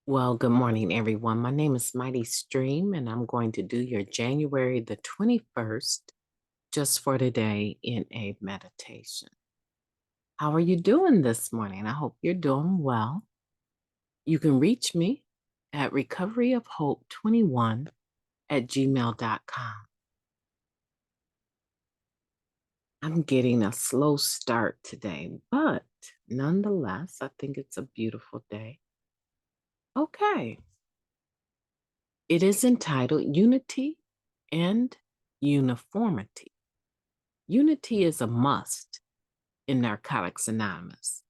Well, good morning, everyone. My name is Mighty Stream, and I'm going to do your January the 21st, just for today, in a meditation. How are you doing this morning? I hope you're doing well. You can reach me at recoveryofhope21@gmail.com. I'm getting a slow start today, but nonetheless, I think it's a beautiful day. Okay. It is entitled Unity and Uniformity. Unity is a must in Narcotics Anonymous.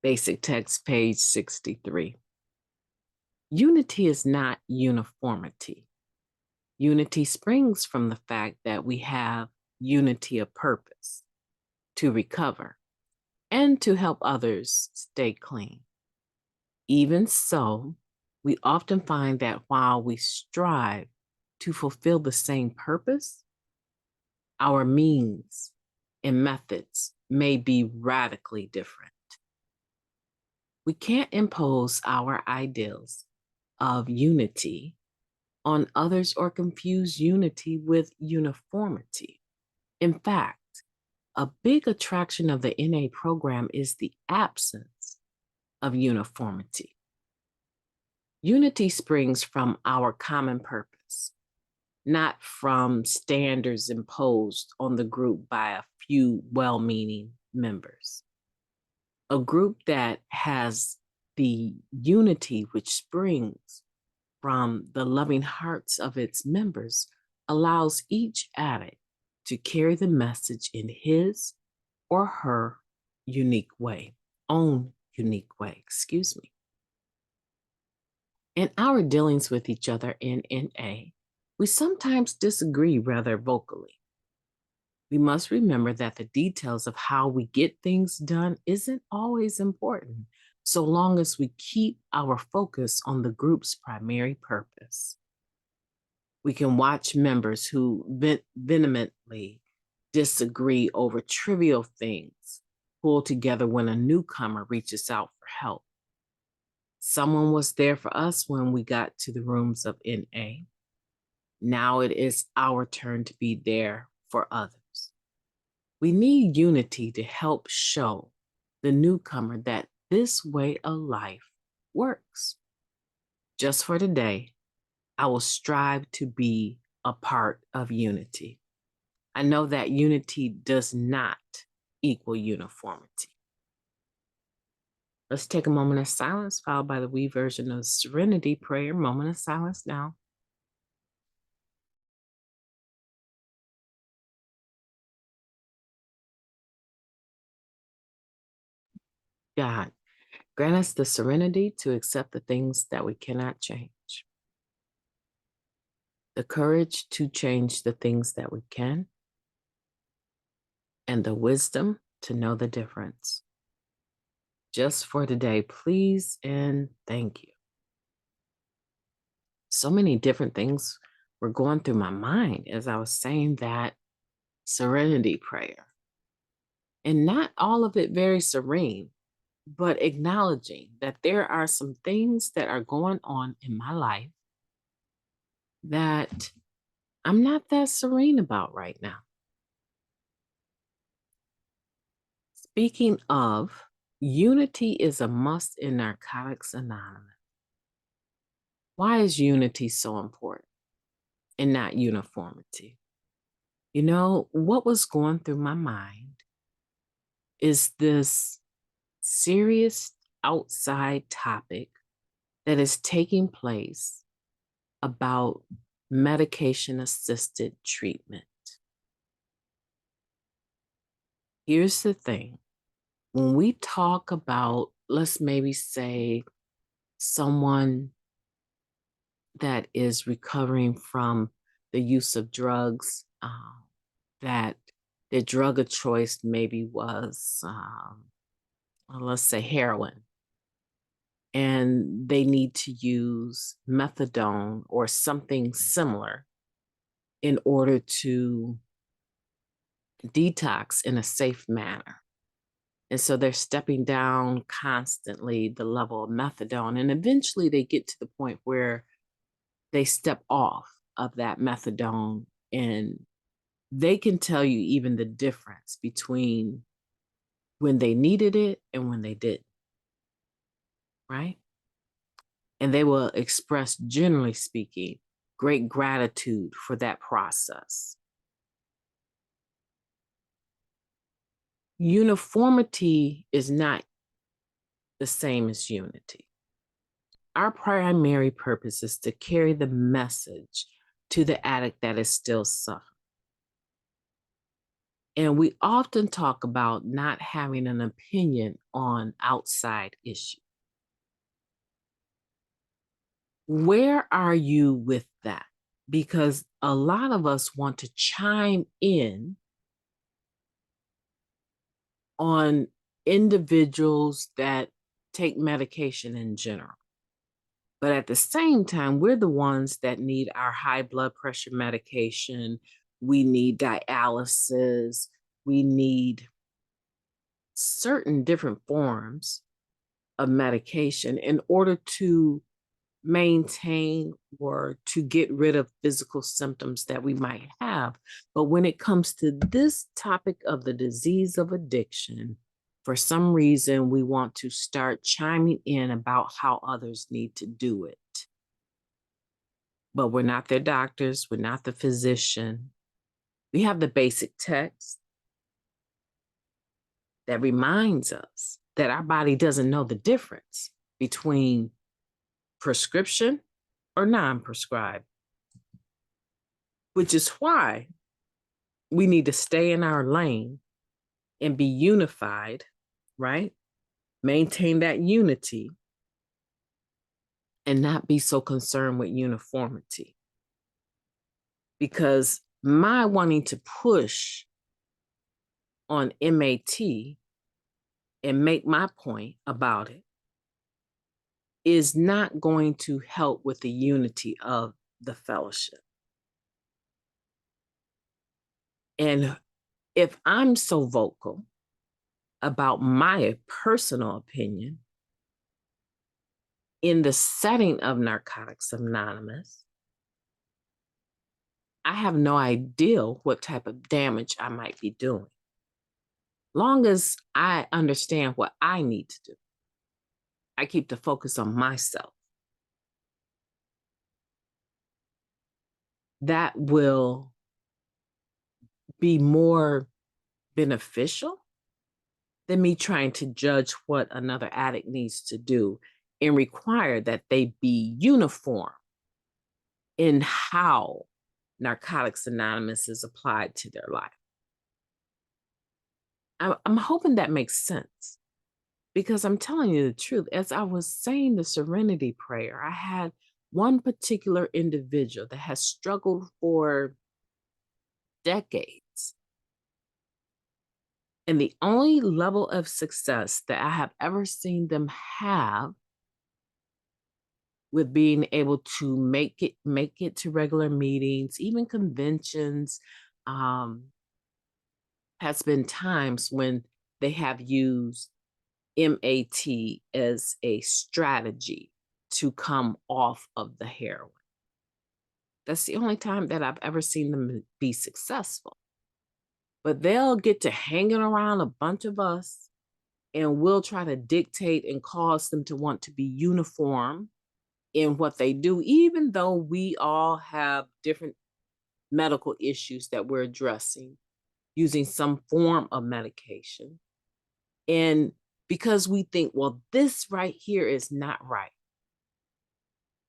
Basic text, page 63. Unity is not uniformity. Unity springs from the fact that we have unity of purpose to recover and to help others stay clean. Even so, we often find that while we strive to fulfill the same purpose, our means and methods may be radically different. We can't impose our ideals of unity on others or confuse unity with uniformity. In fact, a big attraction of the NA program is the absence of uniformity. Unity springs from our common purpose, not from standards imposed on the group by a few well-meaning members. A group that has the unity which springs from the loving hearts of its members allows each addict to carry the message in his or her own unique way, excuse me. In our dealings with each other in NA, we sometimes disagree rather vocally. We must remember that the details of how we get things done isn't always important, so long as we keep our focus on the group's primary purpose. We can watch members who vehemently disagree over trivial things pull together when a newcomer reaches out for help. Someone was there for us when we got to the rooms of NA. Now it is our turn to be there for others. We need unity to help show the newcomer that this way of life works. Just for today, I will strive to be a part of unity. I know that unity does not equal uniformity. Let's take a moment of silence, followed by the we version of the Serenity Prayer. Moment of silence now. God, grant us the serenity to accept the things that we cannot change, the courage to change the things that we can, and the wisdom to know the difference. Just for today, please and thank you. So many different things were going through my mind as I was saying that serenity prayer. And not all of it very serene, but acknowledging that there are some things that are going on in my life that I'm not that serene about right now. Speaking of, unity is a must in Narcotics Anonymous. Why is unity so important and not uniformity? You know, what was going through my mind is this serious outside topic that is taking place about medication-assisted treatment. Here's the thing. When we talk about, let's maybe say, someone that is recovering from the use of drugs, that their drug of choice maybe was, let's say, heroin, and they need to use methadone or something similar in order to detox in a safe manner. And so they're stepping down constantly the level of methadone. And eventually they get to the point where they step off of that methadone, and they can tell you even the difference between when they needed it and when they didn't, right? And they will express, generally speaking, great gratitude for that process. Uniformity is not the same as unity. Our primary purpose is to carry the message to the addict that is still suffering. And we often talk about not having an opinion on outside issues. Where are you with that? Because a lot of us want to chime in on individuals that take medication in general. But at the same time, we're the ones that need our high blood pressure medication. We need dialysis. We need certain different forms of medication in order to maintain or to get rid of physical symptoms that we might have. But when it comes to this topic of the disease of addiction, for some reason, we want to start chiming in about how others need to do it. But we're not their doctors. We're not the physician. We have the basic text that reminds us that our body doesn't know the difference between prescription or non-prescribed, which is why we need to stay in our lane and be unified, right? Maintain that unity and not be so concerned with uniformity. Because my wanting to push on MAT and make my point about it is not going to help with the unity of the fellowship. And if I'm so vocal about my personal opinion in the setting of Narcotics Anonymous, I have no idea what type of damage I might be doing. Long as I understand what I need to do, I keep the focus on myself. That will be more beneficial than me trying to judge what another addict needs to do and require that they be uniform in how Narcotics Anonymous is applied to their life. I'm hoping that makes sense, because I'm telling you the truth. As I was saying the serenity prayer, I had one particular individual that has struggled for decades. And the only level of success that I have ever seen them have with being able to make it to regular meetings, even conventions, has been times when they have used MAT as a strategy to come off of the heroin. That's the only time that I've ever seen them be successful. But they'll get to hanging around a bunch of us, and we'll try to dictate and cause them to want to be uniform in what they do, even though we all have different medical issues that we're addressing using some form of medication. And because we think, well, this right here is not right,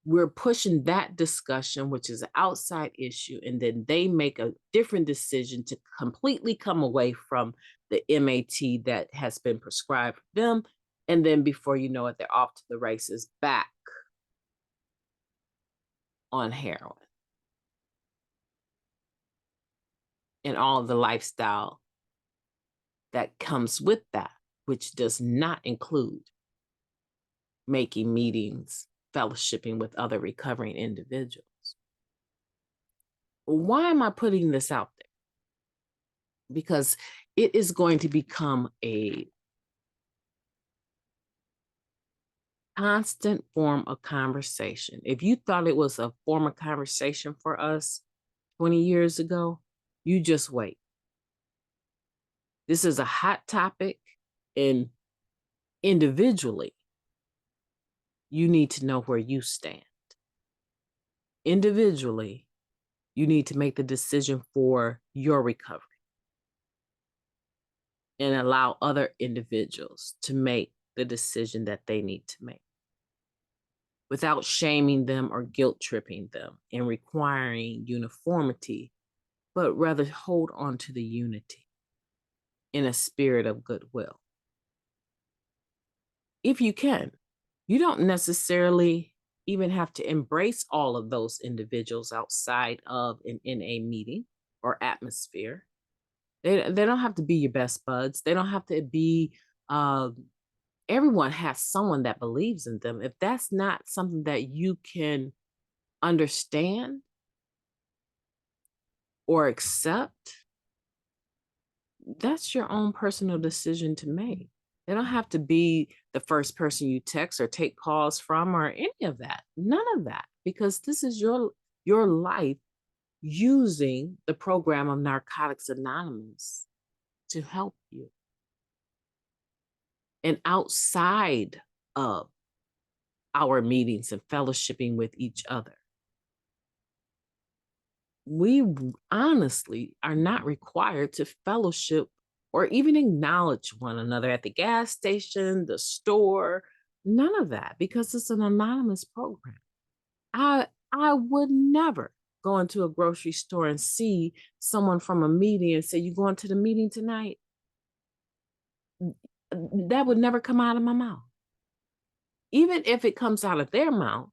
we're pushing that discussion, which is an outside issue, and then they make a different decision to completely come away from the MAT that has been prescribed for them. And then before you know it, they're off to the races back on heroin and all of the lifestyle that comes with that, which does not include making meetings, fellowshipping with other recovering individuals. Why am I putting this out there? Because it is going to become a constant form of conversation. If you thought it was a form of conversation for us 20 years ago, you just wait. This is a hot topic, and individually, you need to know where you stand. Individually, you need to make the decision for your recovery and allow other individuals to make the decision that they need to make without shaming them or guilt tripping them and requiring uniformity, but rather hold on to the unity in a spirit of goodwill. If you can, you don't necessarily even have to embrace all of those individuals outside of an NA meeting or atmosphere. They don't have to be your best buds. They don't have to be, everyone has someone that believes in them. If that's not something that you can understand or accept, that's your own personal decision to make. They don't have to be the first person you text or take calls from or any of that. None of that, because this is your life using the program of Narcotics Anonymous to help you. And outside of our meetings and fellowshipping with each other, we honestly are not required to fellowship or even acknowledge one another at the gas station, the store, none of that, because it's an anonymous program. I would never go into a grocery store and see someone from a meeting and say, "You going to the meeting tonight?" That would never come out of my mouth. Even if it comes out of their mouth,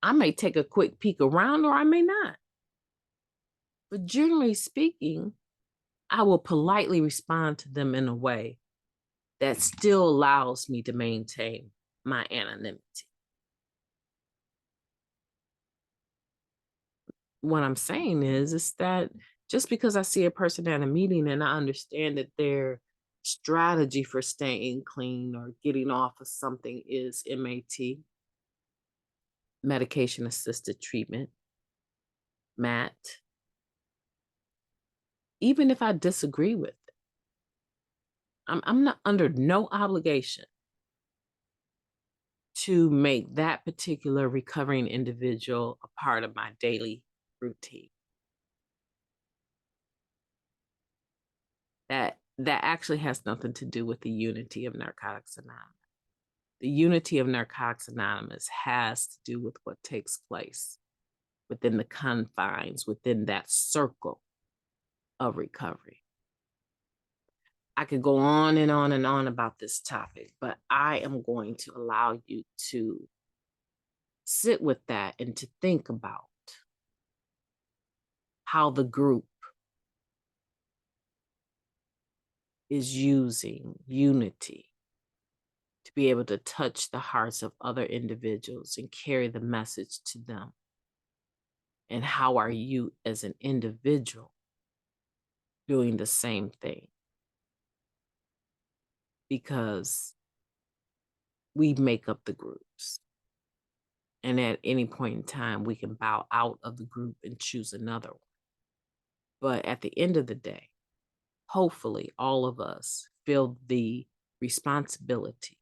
I may take a quick peek around or I may not. But generally speaking, I will politely respond to them in a way that still allows me to maintain my anonymity. What I'm saying is that just because I see a person at a meeting and I understand that their strategy for staying clean or getting off of something is MAT, medication assisted treatment, MAT, even if I disagree with it, I'm not under no obligation to make that particular recovering individual a part of my daily routine. That actually has nothing to do with the unity of Narcotics Anonymous. The unity of Narcotics Anonymous has to do with what takes place within the confines, within that circle of recovery. I could go on and on and on about this topic, but I am going to allow you to sit with that and to think about how the group is using unity to be able to touch the hearts of other individuals and carry the message to them. And how are you as an individual doing the same thing? Because we make up the groups. And at any point in time, we can bow out of the group and choose another one. But at the end of the day, hopefully all of us feel the responsibility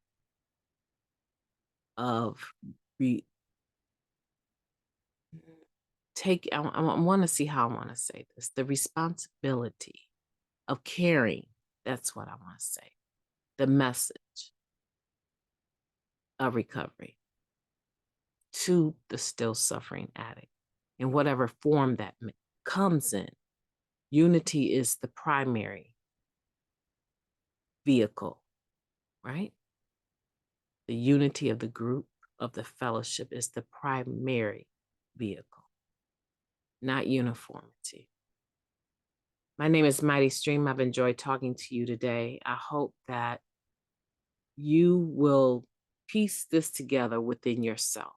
of I want to see how I want to say this, the responsibility of carrying, that's what I want to say, the message of recovery to the still suffering addict in whatever form that comes in. Unity is the primary vehicle, right? The unity of the group, of the fellowship, is the primary vehicle, not uniformity. My name is Mighty Stream. I've enjoyed talking to you today. I hope that you will piece this together within yourself,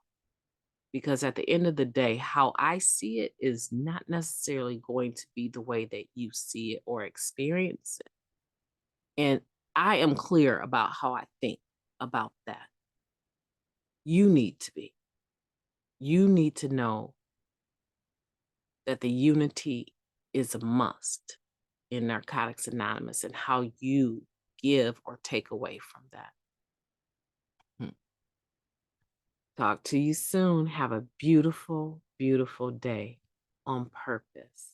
because at the end of the day, how I see it is not necessarily going to be the way that you see it or experience it. And I am clear about how I think about that. You need to be. You need to know that the unity is a must in Narcotics Anonymous and how you give or take away from that. Talk to you soon. Have a beautiful, beautiful day on purpose.